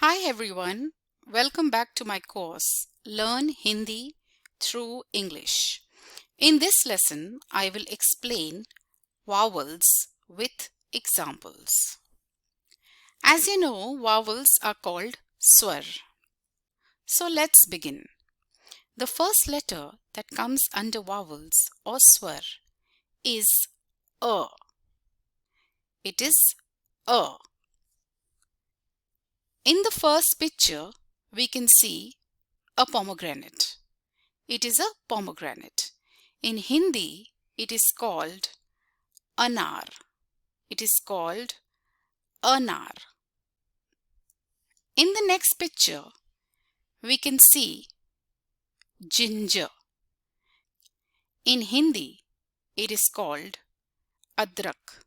Hi everyone, welcome back to my course Learn Hindi through English. In this lesson, I will explain vowels with examples. As you know, vowels are called Swar. So let's begin. The first letter that comes under vowels or Swar is A. It is A. In the first picture, we can see a pomegranate. It is a pomegranate. In Hindi, it is called Anaar. It is called Anaar. In the next picture, we can see ginger. In Hindi, it is called adrak.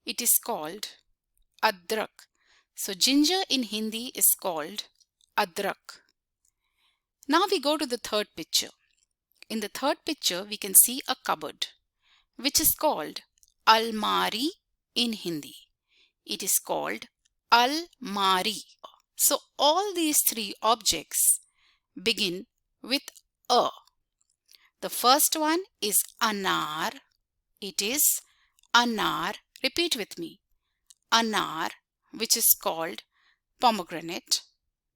It is called adrak. So ginger in Hindi is called adrak. Now we go to the third picture. In the third picture, we can see a cupboard, which is called almari in Hindi. It is called almari. So all these three objects begin with A. The first one is Anaar. It is Anaar. Repeat with me. Anaar, which is called pomegranate.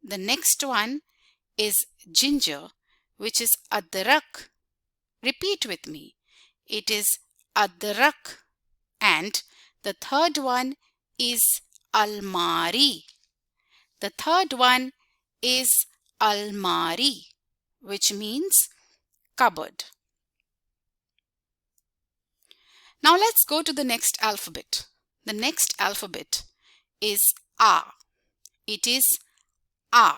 The next one is ginger, which is adrak. Repeat with me. It is adrak. And the third one is almari. The third one is almari, which means cupboard. Now let's go to the next alphabet. The next alphabet is A. It is A.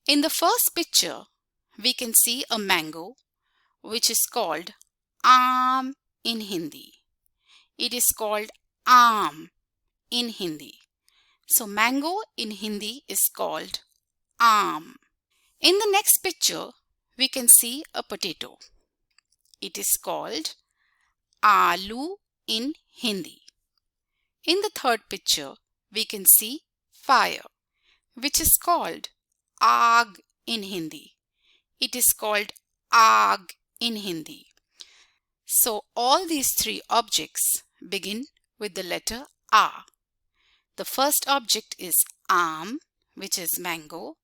In the first picture, we can see a mango, which is called Aam in Hindi. It is called Aam in Hindi. So mango in Hindi is called Aam. In the next picture, we can see a potato. It is called Aloo in Hindi. In the third picture, we can see fire, which is called Aag in Hindi. It is called Aag in Hindi. So all these three objects begin with the letter A. The first object is Aam, which is mango.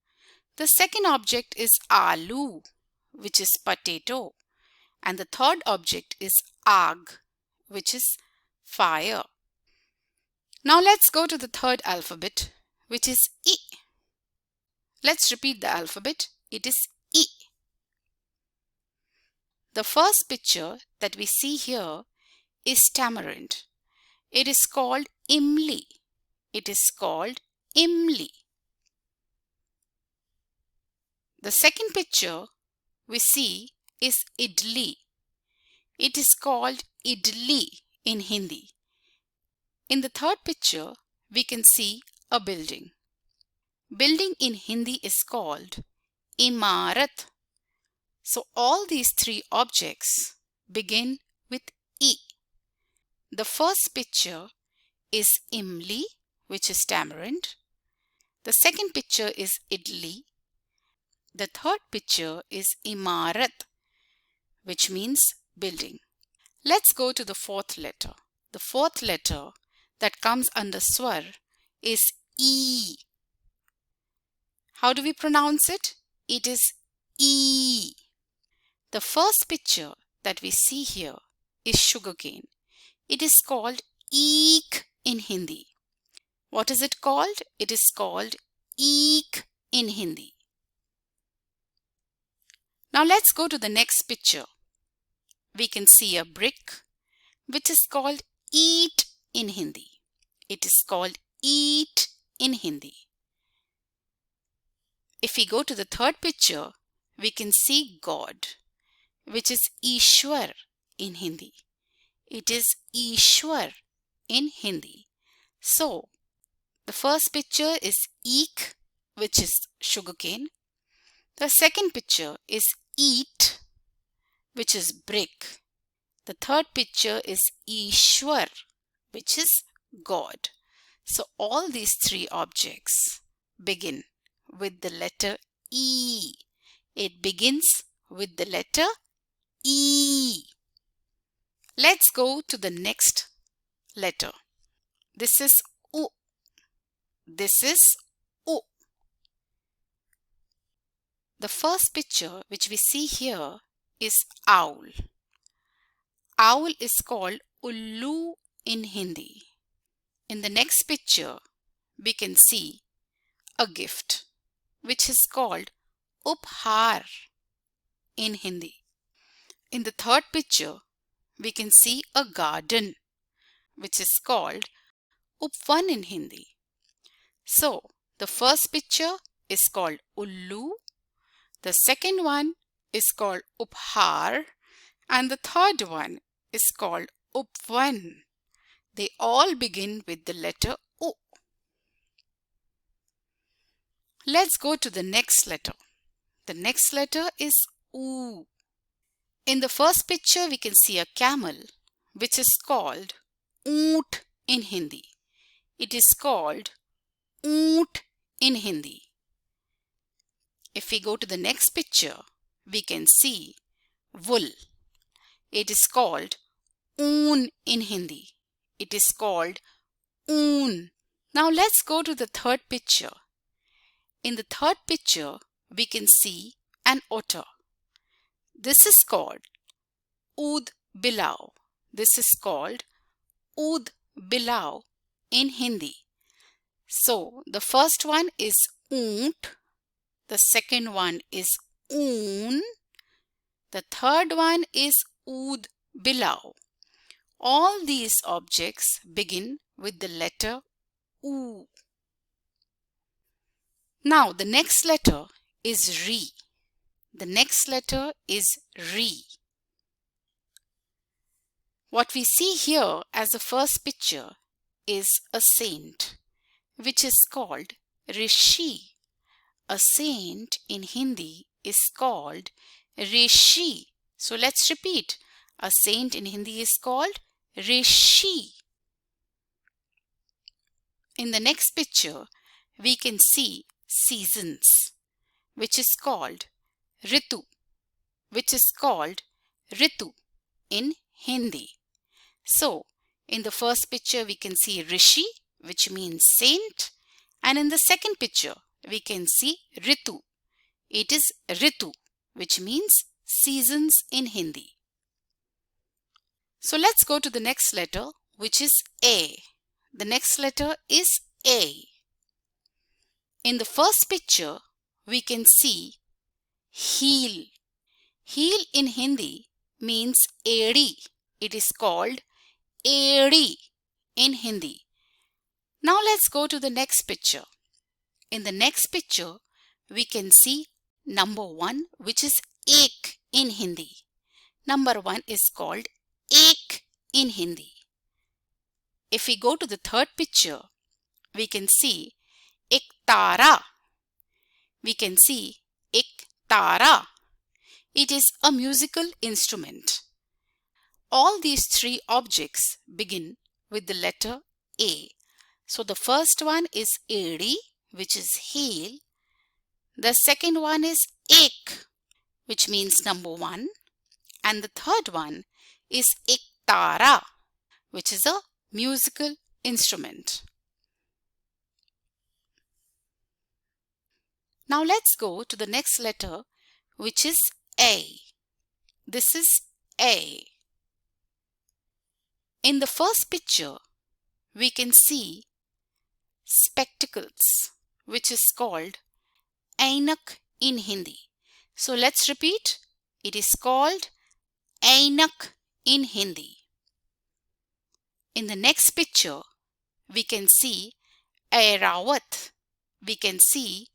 The second object is Aloo, which is potato. And the third object is Aag, which is fire. Now let's go to the third alphabet, which is E. Let's repeat the alphabet. It is E. The first picture that we see here is tamarind. It is called imli. It is called imli. The second picture we see is idli. It is called idli in Hindi. In the third picture, we can see a building. Building in Hindi is called imarat. So all these three objects begin with E. The first picture is imli, which is tamarind. The second picture is idli. The third picture is imarat, which means building. Let's go to the fourth letter. The fourth letter that comes under Swar is E. How do we pronounce it? It is E. The first picture that we see here is sugarcane. It is called eek in Hindi. What is it called? It is called eek in Hindi. Now let's go to the next picture. We can see a brick, which is called eat in Hindi. It is called eat in Hindi. If we go to the third picture, we can see God, which is Ishwar in Hindi. It is Ishwar in Hindi. So, the first picture is eek, which is sugarcane. The second picture is eat, which is brick. The third picture is Ishwar, which is God. So all these three objects begin with the letter E. It begins with the letter E. Let's go to the next letter. This is U. This is U. The first picture which we see here is owl. Owl is called Ullu in Hindi. In the next picture, we can see a gift which is called Uphar in Hindi. In the third picture, we can see a garden which is called Upvan in Hindi. So, the first picture is called Ullu, the second one is called Uphar, and the third one is called Upvan. They all begin with the letter U. Let's go to the next letter. The next letter is U. In the first picture, we can see a camel, which is called Oont in Hindi. It is called Oont in Hindi. If we go to the next picture, we can see wool. It is called Oon in Hindi. It is called Oon. Now let's go to the third picture. In the third picture, we can see an otter. This is called Ood Bilau. This is called Ood Bilau in Hindi. So the first one is Oont, the second one is Oon, the third one is Ood Bilau. All these objects begin with the letter U. Now the next letter is Re. The next letter is Re. What we see here as the first picture is a saint, which is called Rishi. A saint in Hindi is called Rishi. So let's repeat. A saint in Hindi is called Rishi. In the next picture, we can see seasons, which is called Ritu, which is called Ritu in Hindi. So, in the first picture, we can see Rishi, which means saint, and in the second picture, we can see Ritu. It is Ritu, which means seasons in Hindi. So let's go to the next letter, which is A. The next letter is A. In the first picture, we can see heel. Heel in Hindi means Edi. It is called Edi in Hindi. Now let's go to the next picture. In the next picture, we can see number 1, which is ek in Hindi. Number 1 is called ek in Hindi. If we go to the third picture, we can see ek tara. We can see ek tara. It is a musical instrument. All these three objects begin with the letter A. So the first one is Edi, which is heel. The second one is ek, which means number 1. And the third one is ek tara, which is a musical instrument. Now let's go to the next letter, which is A. This is A. In the first picture, we can see spectacles, which is called Ainak in Hindi. So let's repeat. It is called Ainak in Hindi. In the next picture, we can see Airawat. We can see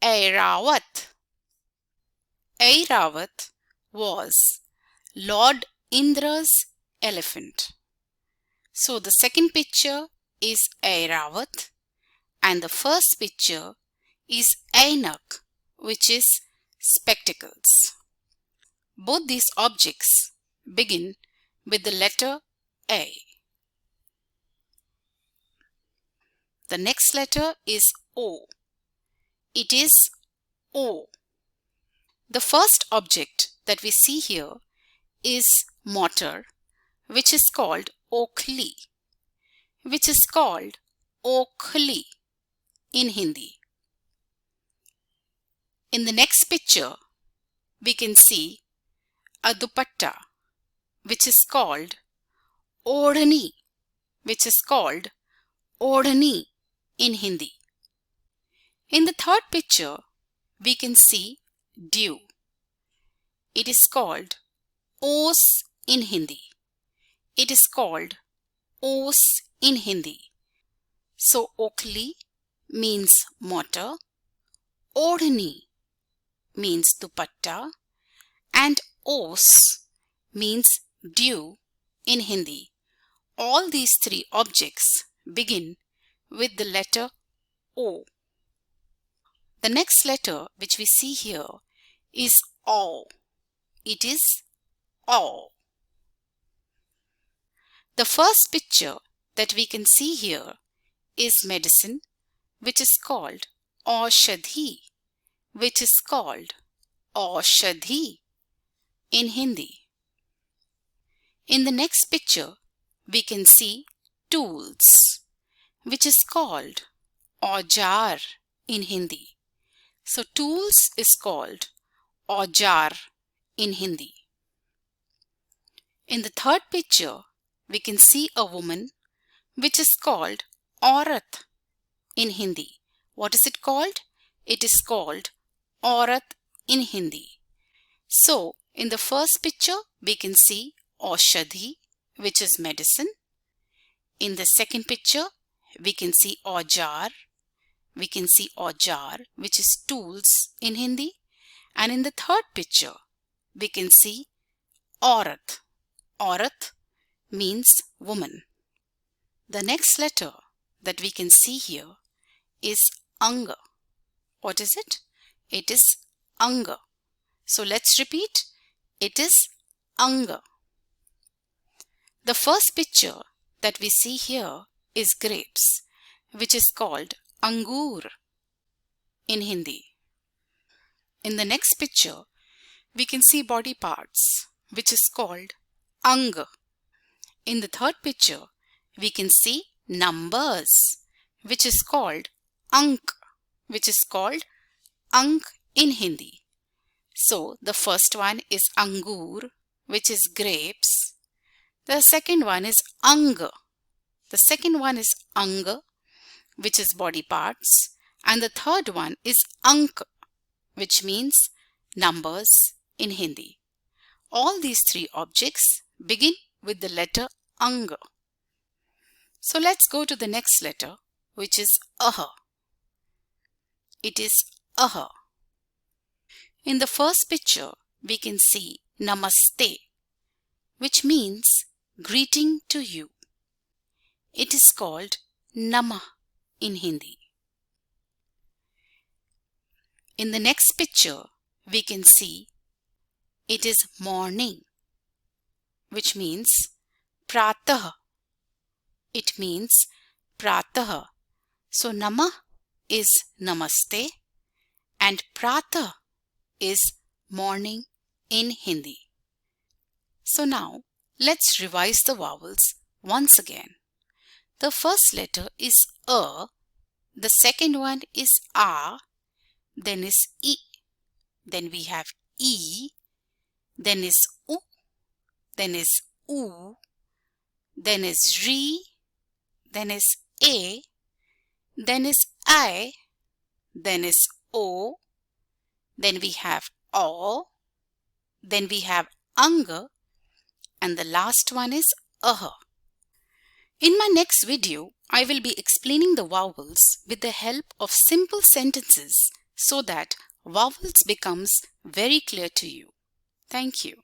Airawat. Airawat was Lord Indra's elephant. So the second picture is Airawat and the first picture is Ainak, which is spectacles. Both these objects begin with the letter A. The next letter is O. It is O. The first object that we see here is mortar, which is called Okhli, in Hindi. In the next picture, we can see a dupatta, which is called Odhani, in Hindi. In the third picture, we can see dew. It is called Os in Hindi. So Okhli means mortar, Odhani means dupatta, and Os means dew in Hindi. All these three objects begin with the letter O. The next letter which we see here is O. It is O. The first picture that we can see here is medicine, which is called Aushadhi, in Hindi. In the next picture, we can see tools, which is called Aujar in Hindi. So tools is called Aujar in Hindi. In the third picture, we can see a woman, which is called Aurat in Hindi. What is it called? It is called Aurat in Hindi. So in the first picture, we can see Aushadhi, which is medicine. In the second picture, we can see Aujar, which is tools in Hindi. And in the third picture, we can see Aurat. Aurat means woman. The next letter that we can see here is Angur. What is it? It is Angur. So let's repeat. It is Angur. The first picture that we see here is grapes, which is called Angur in Hindi. In the next picture, we can see body parts, which is called Angur. In the third picture, we can see numbers, which is called Ank, in Hindi. So the first one is Angur, which is grapes. The second one is Angur. Which is body parts. And the third one is Ank, which means numbers in Hindi. All these three objects begin with the letter Angur. So let's go to the next letter, which is Aha. It is Aha. In the first picture, we can see Namaste, which means greeting to you. It is called Namh in Hindi. In the next picture, we can see it is morning, which means Pratah. So Namah is Namaste and Pratah is morning in Hindi. So now let's revise the vowels once again. The first letter is A, the second one is A, then is I, then we have E, then is U, then is U, then is Ri, then is A, then is I, then is O, then we have O, then we have Angur, and the last one is Aha. In my next video, I will be explaining the vowels with the help of simple sentences so that vowels becomes very clear to you. Thank you.